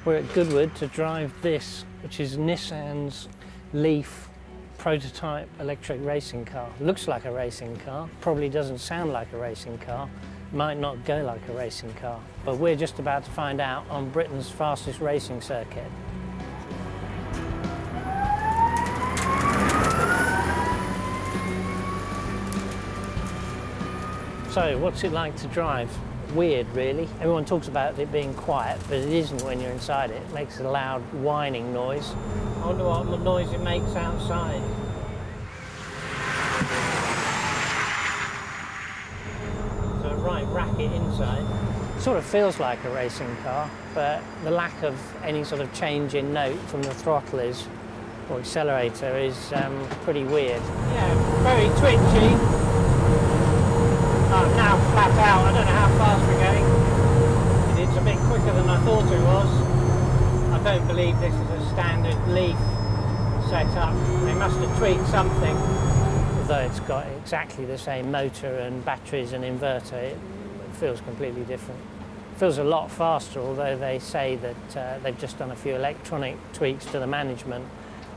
We're at Goodwood to drive this, which is Nissan's Leaf prototype electric racing car. Looks like a racing car, probably doesn't sound like a racing car, might not go like a racing car, but we're just about to find out on Britain's fastest racing circuit. So, what's it like to drive? Weird, really. Everyone talks about it being quiet, but it isn't when you're inside it. It makes a loud whining noise. I wonder what noise it makes outside. It's a right racket inside. It sort of feels like a racing car, but the lack of any sort of change in note from the throttle or accelerator is pretty weird. Yeah, very twitchy. I'm now flat out, I don't know how fast we're going. It's a bit quicker than I thought it was. I don't believe this is a standard Leaf setup. They must have tweaked something. Although it's got exactly the same motor and batteries and inverter, it feels completely different. It feels a lot faster, although they say that they've just done a few electronic tweaks to the management.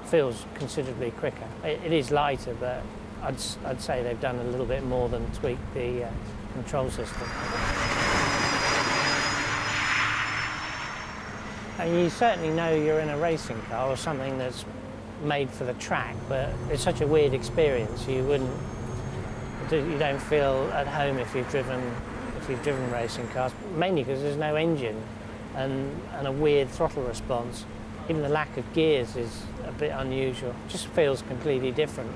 It feels considerably quicker. It is lighter, but I'd say they've done a little bit more than tweak the control system. And you certainly know you're in a racing car or something that's made for the track, but it's such a weird experience. You don't feel at home if you've driven racing cars, mainly because there's no engine and a weird throttle response. Even the lack of gears is a bit unusual. It just feels completely different.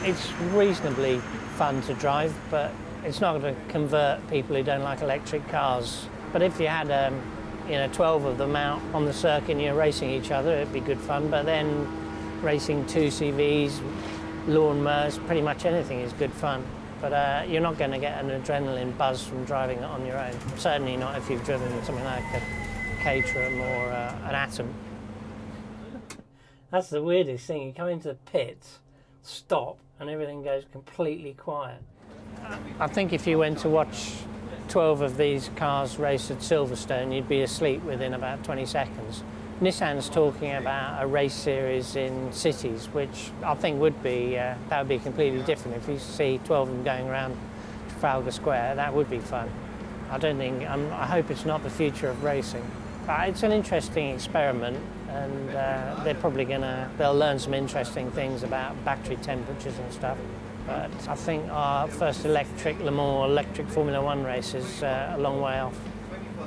It's reasonably fun to drive, but it's not going to convert people who don't like electric cars. But if you had 12 of them out on the circuit and you're racing each other, it'd be good fun. But then racing 2CVs, lawnmowers, pretty much anything is good fun. But you're not going to get an adrenaline buzz from driving it on your own. Certainly not if you've driven something like a Caterham or an Atom. That's the weirdest thing. You come into the pits, stop, and everything goes completely quiet. I think if you went to watch 12 of these cars race at Silverstone, you'd be asleep within about 20 seconds. Nissan's talking about a race series in cities, which I think would be completely different. If you see 12 of them going around Trafalgar Square, that would be fun. I hope it's not the future of racing. But it's an interesting experiment, and they'll learn some interesting things about battery temperatures and stuff. But I think our first electric Le Mans, electric Formula One race is a long way off.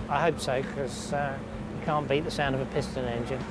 I hope so, because you can't beat the sound of a piston engine.